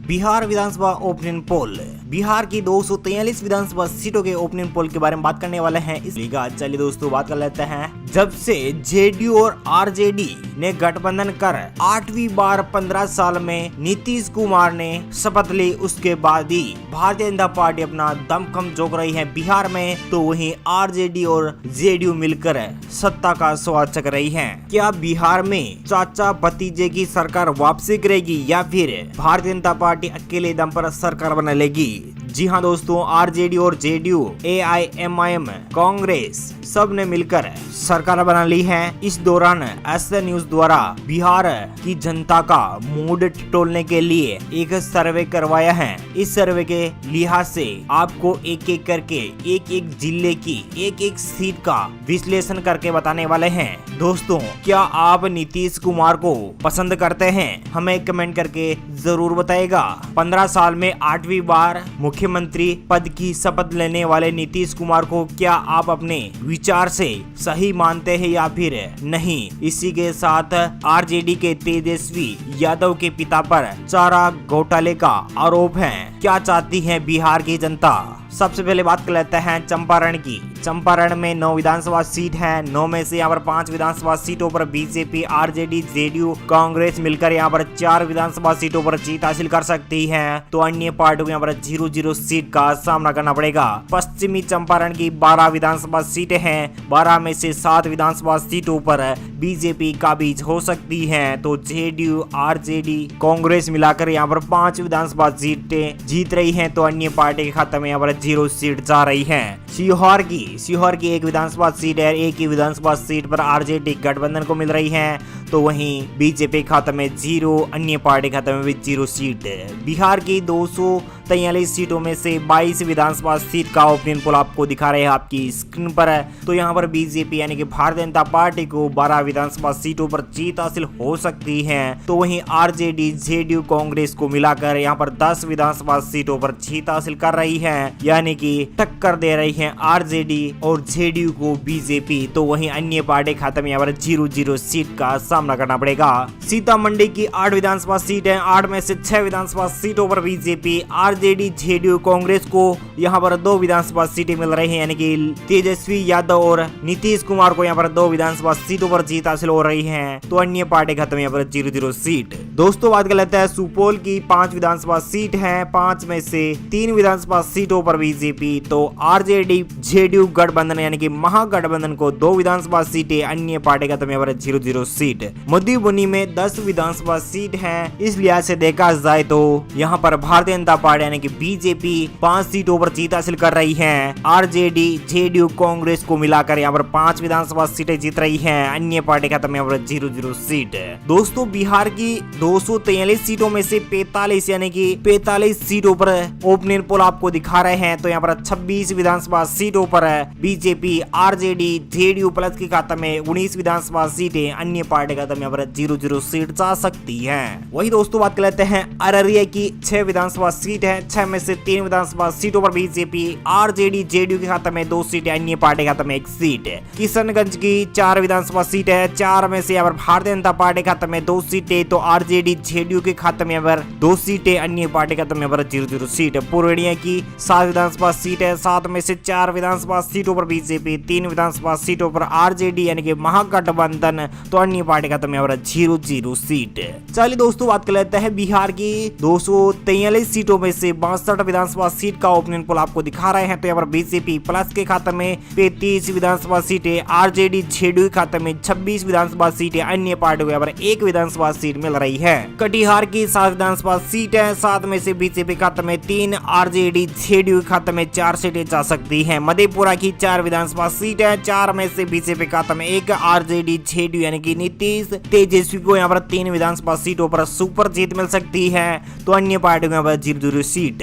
बिहार विधानसभा opinion poll. Bihar की 243 विधानसभा सीटों के ओपिनियन पोल के बारे में बात करने वाले हैं इस लीगा। चलिए दोस्तों बात कर लेते हैं। जब से जेडीयू और आरजेडी ने गठबंधन कर 8वीं बार 15 साल में नीतीश कुमार ने शपथ ली, उसके बाद ही भारतीय जनता पार्टी अपना दमखम झोंक रही है बिहार में, तो वहीं आरजेडी और जेडीयू मिलकर सत्ता का स्वाद चख रही है। क्या बिहार में चाचा भतीजे की सरकार वापसी करेगी या फिर भारतीय जनता पार्टी अकेले दम पर सरकार बना लेगी? जी हाँ दोस्तों, आरजेडी और जेडीयू, एआईएमआईएम, कांग्रेस सब ने मिलकर सरकार बना ली है। इस दौरान एसए न्यूज द्वारा बिहार की जनता का मूड टटोलने के लिए एक सर्वे करवाया है। इस सर्वे के लिहाज से आपको एक एक करके एक एक जिले की एक एक सीट का विश्लेषण करके बताने वाले हैं। दोस्तों, क्या आप नीतीश कुमार को पसंद करते हैं? हमें कमेंट करके जरूर बताएगा। 15 साल में 8वीं बार मुख्यमंत्री पद की शपथ लेने वाले नीतीश कुमार को क्या आप अपने विचार से सही मानते हैं या फिर नहीं? इसी के साथ आरजेडी के तेजस्वी यादव के पिता पर चारा घोटाले का आरोप है। क्या चाहती है बिहार की जनता? सबसे पहले बात कर लेते हैं चंपारण की। चंपारण में 9 विधानसभा सीट है। 9 में से यहाँ पर 5 विधानसभा सीटों पर बीजेपी, आरजेडी, जेडीयू, कांग्रेस मिलकर यहाँ पर 4 विधानसभा सीटों पर जीत हासिल कर सकती है, तो अन्य पार्टियों को यहाँ पर 0-0 सीट का सामना करना पड़ेगा। पश्चिमी चंपारण की 12 विधानसभा सीटें हैं। 12 में से 7 विधानसभा सीटों पर बीजेपी काबिज हो सकती है, तो जेडीयू, आरजेडी, कांग्रेस मिलाकर यहाँ पर 5 विधानसभा सीटें जीत रही है, तो अन्य पार्टी के खाते में यहाँ पर 0 सीट जा रही है। सीहोर की 1 विधानसभा सीट है। एक ही विधानसभा सीट पर आरजेडी गठबंधन को मिल रही है, तो वहीं बीजेपी खाते में 0, अन्य पार्टी खाते में भी 0 सीट। बिहार की 243 सीटों में से 22 विधानसभा सीट का ओपिनियन पोल आपको दिखा रहे हैं आपकी स्क्रीन पर है। तो यहाँ पर बीजेपी यानी कि भारतीय जनता पार्टी को 12 विधानसभा सीटों पर जीत हासिल हो सकती है, तो वहीं आरजेडी, जेडीयू, कांग्रेस को मिलाकर यहाँ पर 10 विधानसभा सीटों पर जीत हासिल कर रही है, यानी कि टक्कर दे रही है आरजेडी और जेडीयू को बीजेपी, तो वहीं अन्य पार्टी खाते में यहाँ पर 0-0 सीट का सामना करना पड़ेगा। सीतामढ़ी की 8 विधानसभा सीट है। 8 में से 6 विधानसभा सीटों पर बीजेपी, आरजेडी, जेडीयू, कांग्रेस को यहाँ पर 2 विधानसभा सीटें मिल रही हैं, यानी कि तेजस्वी यादव और नीतीश कुमार को यहाँ पर 2 विधानसभा सीटों पर जीत हासिल हो रही है, तो अन्य पार्टी खाते में यहाँ पर 0-0 सीट। दोस्तों बात कर लेते हैं सुपौल की। 5 विधानसभा सीट है। 5 में से 3 विधानसभा सीटों पर बीजेपी, तो आरजेडी, जेडीयू गठबंधन यानी कि महागठबंधन को 2 विधानसभा सीटें, अन्य पार्टी खाते में 0-0 सीट। मधुबनी में 10 विधानसभा सीट है। इस लिहाज से देखा जाए तो यहाँ पर भारतीय जनता पार्टी यानी कि बीजेपी 5 सीटों पर जीत हासिल कर रही है। आरजेडी, जेडीयू, कांग्रेस को मिलाकर यहाँ पर 5 विधानसभा सीटें जीत रही है, अन्य पार्टी खाते में 0-0 सीट। दोस्तों बिहार की 243 सीटों में से 45 यानी कि 45 सीटों पर ओपिनियन पोल आपको दिखा रहे हैं, तो यहाँ पर 26 विधानसभा सीटों पर बीजेपी, आरजेडी, जेडीयू प्लस के खाते में 19 विधानसभा सीटें, अन्य पार्टी खाते में 0-0 सीट जा सकती है। वही दोस्तों बात कर लेते हैं अररिया की। 6 विधानसभा सीट है। 6 में से 3 विधानसभा सीटों पर बीजेपी, आरजेडी, जेडीयू के खाते में 2 सीटें, अन्य पार्टी खाते में 1 सीट। किशनगंज की 4 विधानसभा सीट है। 4 में से यहाँ पर भारतीय जनता पार्टी खाते में 2 सीटें, तो आरजेडी, जेडीयू के खाते में 2 सीटें, अन्य पार्टी खाते में 0-0 सीट। पूर्णिया की 7 विधानसभा सीट है। 7 में से 4 विधानसभा सीटों पर बीजेपी, 3 विधानसभा सीटों पर आरजेडी यानी कि महागठबंधन, तो अन्य पार्टी खाते में 0-0 सीट। चलिए दोस्तों बात कर लेते हैं बिहार की 243 सीटों में से 62 विधानसभा सीट का ओपिनियन पोल आपको दिखा रहे हैं, तो यहाँ पर बीजेपी प्लस के खाते में 35 विधानसभा सीटें, आरजेडी, जेडीयू के खाते में 26 विधानसभा सीटें, अन्य पार्टियों को यहाँ पर 1 विधानसभा सीट मिल रही है। कटिहार की 7 विधानसभा सीट है। 7 में से बीजेपी खाते में 3, आरजेडी, जेडीयू के खाते में 4 सीटें जा सकती है। मधेपुरा की 4 विधानसभा सीट है। 4 में से बीजेपी खाते में 1, आरजेडी, जेडीयू यानी कि नीतीश, तेजस्वी को यहाँ पर 3 विधानसभा सीटों पर सुपर जीत मिल सकती है, तो अन्य पार्टियों को यहाँ पर 0-0 सीट।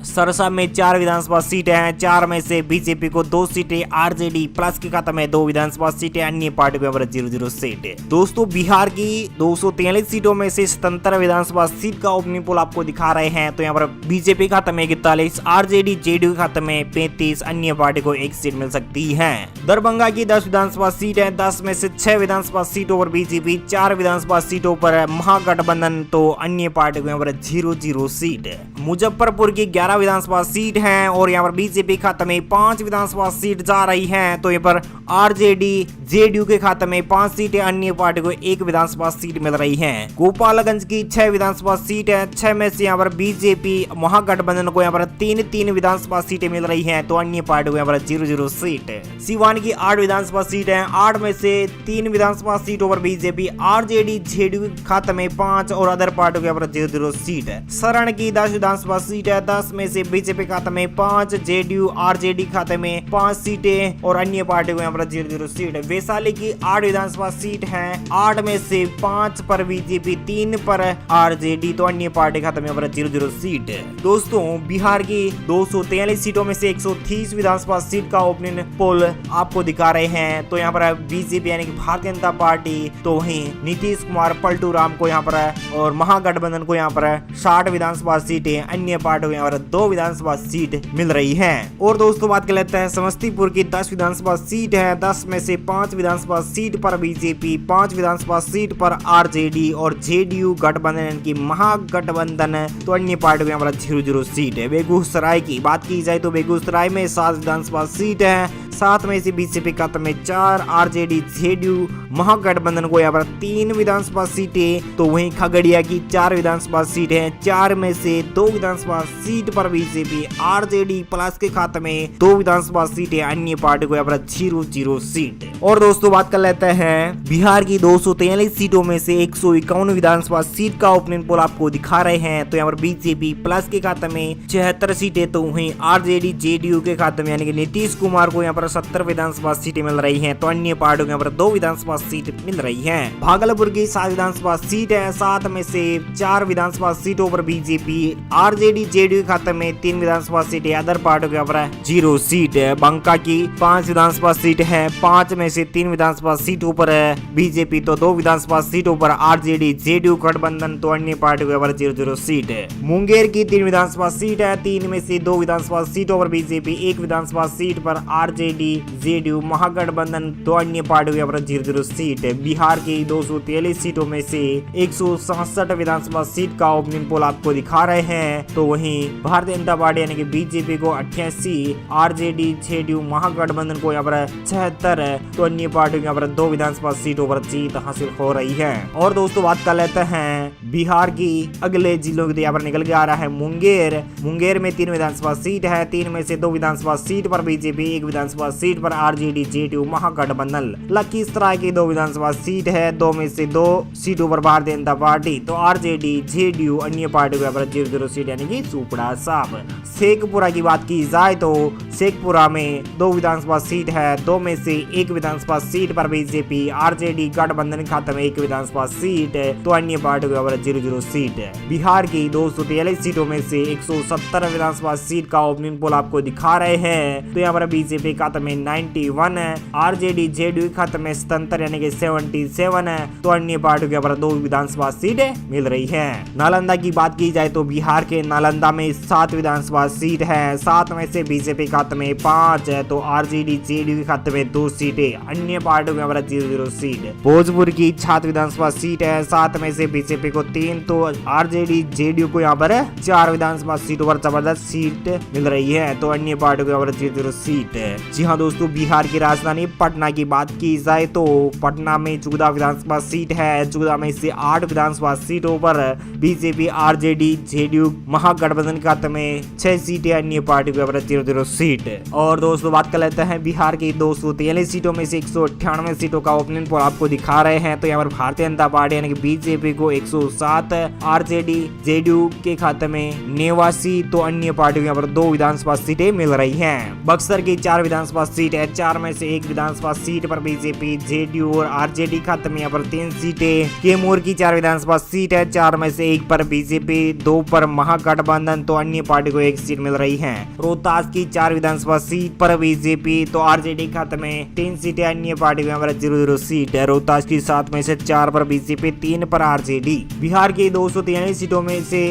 सरसा में 4 विधानसभा सीटें हैं, 4 में से बीजेपी को 2 सीटें, आरजेडी प्लस के खाते में 2 विधानसभा सीटें, अन्य पार्टी को 0-0 सीट। दोस्तों बिहार की 243 सीटों में से 77 विधानसभा सीट का ओपनिंग पोल आपको दिखा रहे हैं। तो यहाँ पर बीजेपी खाते में 41, आरजेडी जेडीयू के खाते में 35, अन्य पार्टी को 1 सीट मिल सकती है। दरभंगा की 10 विधानसभा सीट है, 10 में से 6 विधानसभा सीटों पर बीजेपी, 4 विधानसभा सीटों पर महागठबंधन, तो अन्य पार्टी को यहाँ पर 0-0 सीट। मुजफ्फरपुर की 11 विधानसभा सीट है और यहाँ पर बीजेपी खाते में 5 विधानसभा सीट जा रही है। तो यहाँ पर आरजेडी जेडीयू के खाते में 5 सीटें, अन्य पार्टी को 1 विधानसभा सीट मिल रही है। गोपालगंज की 6 विधानसभा सीट है, 6 में से यहाँ पर बीजेपी महागठबंधन को यहाँ पर 3 विधानसभा सीटें मिल रही हैं, तो अन्य पार्टी को यहाँ पर 0-0 सीट। सिवान की 8 विधानसभा सीट है, 8 में से 3 विधानसभा सीटों पर बीजेपी, आरजेडी जेडीयू के खाते में 5 और अदर पार्टी को यहाँ पर 0-0 सीट है। सरण की 10 विधानसभा सीट है, 10 में से बीजेपी खाते में 5, जेडीयू आरजेडी खाते में 5 सीटें और अन्य पार्टी को यहाँ पर 0-0 सीट है। वैशाली की 8 विधानसभा सीट है, 8 में से 5 पर बीजेपी, 3 पर आरजेडी, तो अन्य पार्टी खाते में 0-0 सीट है। दोस्तों बिहार की 243 सीटों में से 130 विधानसभा सीट का ओपनिंग पोल आपको दिखा रहे हैं। तो यहाँ पर बीजेपी यानी कि भारतीय जनता पार्टी, तो वहीं नीतीश कुमार पलटू राम को यहाँ पर और महागठबंधन को यहाँ पर 60 विधानसभा सीटें, अन्य पार्टियों को यहाँ पर 2 विधानसभा सीट मिल रही है। और दोस्तों बात कर लेते हैं समस्तीपुर की 10 विधानसभा सीट है, 10 में से 5 विधानसभा सीट पर बीजेपी, 5 विधानसभा सीट पर आरजेडी और जेडीयू गठबंधन की महागठबंधन, तो अन्य पार्टी को यहाँ पर 0-0 सीट है। बेगूसराय की बात की जाए तो बेगूसराय में 7 विधानसभा सीट है, 7 में से बीजेपी खाते में 4, आरजेडी जेडीयू महागठबंधन को यहाँ पर 3 विधानसभा सीटें, तो वहीं खगड़िया की 4 विधानसभा सीट है, 4 में से 2 विधानसभा सीट पर बीजेपी, आरजेडी प्लस के खाते में 2 विधानसभा सीटें, अन्य पार्टी को यहाँ पर 0-0 सीट। और दोस्तों बात कर लेते हैं बिहार की 243 सीटों में से 151 विधानसभा सीट का ओपनिंग पोल आपको दिखा रहे हैं। तो यहाँ पर बीजेपी प्लस के खाते में 76 सीटें, तो वहीं आरजेडी जेडीयू के खाते में यानी कि नीतीश कुमार को यहाँ पर 70 विधानसभा सीटें मिल रही हैं, तो अन्य पार्टियों को यहाँ पर 2 विधानसभा सीट मिल रही हैं। भागलपुर की 7 विधानसभा सीट है, 7 में से 4 विधानसभा सीटों पर बीजेपी, आरजेडी जेडीयू के खाते में 3 विधानसभा सीटें, अदर पार्टियों को यहाँ पर 0 सीट है। बांका की 5 विधानसभा सीट है, 5 में से 3 विधानसभा सीटों पर बीजेपी, तो 2 विधानसभा सीटों पर आरजेडी जेडीयू गठबंधन, तो अन्य पार्टी को यहाँ पर 0-0 सीट है। मुंगेर की 3 विधानसभा सीट है, 3 में से 2 विधानसभा सीटों पर बीजेपी, 1 विधानसभा सीट पर आरजेडी जेडीयू महागठबंधन, तो अन्य पार्टी को यहाँ पर 0-0 सीट है। बिहार की 243 सीटों में से 167 विधानसभा सीट का ओपनिंग पोल आपको दिखा रहे हैं। तो वहीं भारतीय जनता पार्टी यानी कि बीजेपी को 88, आरजेडी जेडीयू महागठबंधन को यहाँ पर 76, तो अन्य पार्टी को यहाँ पर 2 विधानसभा सीटों पर जीत हासिल हो रही है। और दोस्तों बात कर लेते हैं बिहार की अगले जिलों की, यहाँ पर निकल के आ रहा है मुंगेर। मुंगेर में 3 विधानसभा सीट है, 3 में से 2 विधानसभा सीट पर बीजेपी, 1 विधानसभा सीट पर आरजेडी जेडीयू महागठबंधन। लखीसराय की 2 विधानसभा सीट है, 2 में से 2 सीटों पर भारतीय जनता पार्टी, तो आरजेडी जेडीयू, अन्य पार्टी को 0-0 सीट यानी कि सुपड़ा साफ। शेखपुरा की बात की जाए तो शेखपुरा में 2 विधानसभा सीट है, 2 में से 1 विधानसभा सीट पर बीजेपी, आरजेडी गठबंधन खाते में 1 विधानसभा सीट है, तो अन्य पार्टी को 0-0 सीट है। बिहार की 243 सीटों में से 170 विधानसभा सीट का ओपनिंग पोल आपको दिखा रहे हैं। तो यहाँ पर बीजेपी खाते में 91 है, आरजेडी जेडीयू खाते में 77 यानी कि 77 है, तो अन्य पार्टी के 2 विधानसभा सीटें मिल रही है। नालंदा की बात की जाए तो बिहार के नालंदा में 7 विधानसभा सीट है, 7 में से बीजेपी खाते में 5 है, तो आरजेडी जेडीयू के खाते में 2 सीटें, अन्य पार्टियों के 0-0 सीट। भोजपुर की 7 विधानसभा सीट है, 7 में से बीजेपी को 3, तो आरजेडी जेडीयू को यहाँ पर 4 विधानसभा सीटों पर जबरदस्त सीट मिल रही है, तो अन्य पार्टियों के 0-0 सीट है। जी हाँ दोस्तों, बिहार की राजधानी पटना की बात की जाए तो पटना में 14 विधानसभा सीट है, 14 में से 8 विधानसभा सीटों पर बीजेपी, आरजेडी जेडीयू महागठबंधन खाते में 6 सीटें, अन्य पार्टी को 0-0 सीट। और दोस्तों बात कर लेते हैं बिहार की 243 सीटों में से 198 सीटों का ओपनिंग पोल आपको दिखा रहे हैं। तो यहाँ पर भारतीय जनता पार्टी यानी कि बीजेपी को 107, आरजेडी जेडीयू के खाते में 89, तो अन्य पार्टी को यहाँ पर 2 विधानसभा सीटें मिल रही हैं। बक्सर की 4 विधानसभा विधानसभा सीट है, 4 में से 1 विधानसभा सीट पर बीजेपी, जेडीयू और आरजेडी खत्म। यहाँ पर 3 सीटें। कैमूर की 4 विधानसभा सीट है, 4 में से 1 पर बीजेपी, 2 पर महागठबंधन तो अन्य पार्टी को 1 सीट मिल रही है। रोहतास की 4 विधानसभा सीट पर बीजेपी तो आरजेडी खत्म है, 3 सीटें अन्य पार्टी को। यहाँ पर 0-0 सीट है। रोहतास की 7 में से 4 पर बीजेपी, 3 पर आरजेडी। बिहार की 243 सीटों में से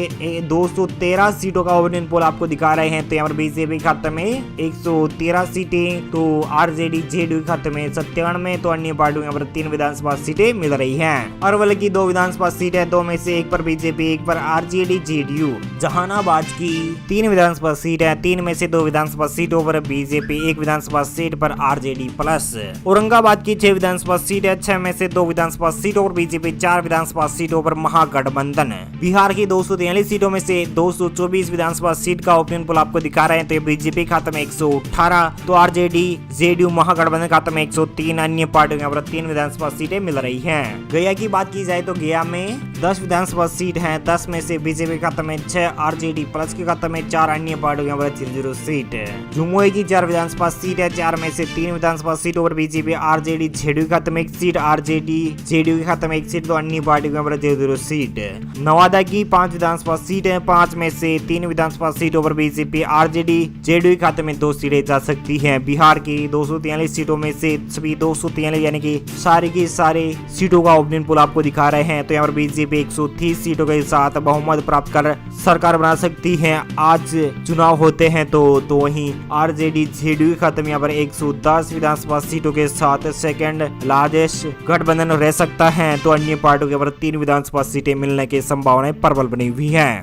213 सीटों का ओपिनियन पोल आपको दिखा रहे हैं। तो यहाँ पर बीजेपी खाते में 113 सीटें, तो आरजेडी जेडीयू खाते में 97, तो अन्य पार्टियों यहाँ पर 3 विधानसभा सीटें मिल रही हैं। अरवल की 2 विधानसभा सीट है, 2 में से 1 पर बीजेपी, 1 पर आरजेडी जेडीयू। जहानाबाद की 3 विधानसभा सीट है, 3 में से 2 विधानसभा सीटों पर बीजेपी, 1 विधानसभा सीट पर आरजेडी प्लस। औरंगाबाद की 6 विधानसभा सीट है, 6 में से 2 विधानसभा सीटों पर बीजेपी, 4 विधानसभा सीटों पर महागठबंधन। बिहार की 243 सीटों में से 224 विधानसभा सीट का ओपिनियन पोल आपको दिखा रहे हैं। तो बीजेपी खाते में 118, तो आरजेडी जेडीयू महागठबंधन खाते में 103, अन्य पार्टियों यहाँ पर 3 विधानसभा सीटें मिल रही हैं। गया की बात की जाए तो गया में 10 विधानसभा सीट है, 10 में से बीजेपी खाते में 6, आरजेडी प्लस के खाते में 4, अन्य पार्टियों यहाँ पर 0-0 सीट है। झुमोई की 4 विधानसभा सीट है, 4 में से 3 विधानसभा सीटों पर बीजेपी, आरजेडी जेडीयू के खाते में 1 सीट, आरजेडी जेडीयू के खाते में 1 सीट, तो अन्य पार्टियों यहाँ पर 0-0 सीट है। नवादा की 5 विधानसभा सीट है, 5 में से 3 विधानसभा सीटों पर बीजेपी, आरजेडी जेडीयू के खाते में 2 सीटें जा सकती हैं। बिहार की 243 सीटों में से सभी 243 यानी कि सारी की सारी सीटों का ओपिनियन पोल आपको दिखा रहे हैं। तो यहाँ पर बीजेपी 130 सीटों के साथ बहुमत प्राप्त कर सरकार बना सकती है। आज चुनाव होते हैं तो वहीं आरजेडी जेडीयू के खाते में यहाँ पर 110 विधानसभा सीटों के साथ सेकंड लार्जेस्ट गठबंधन रह सकता है। तो अन्य पार्टियों के पर 3 विधानसभा सीटें मिलने की संभावनाएं प्रबल बनी हुई हैं।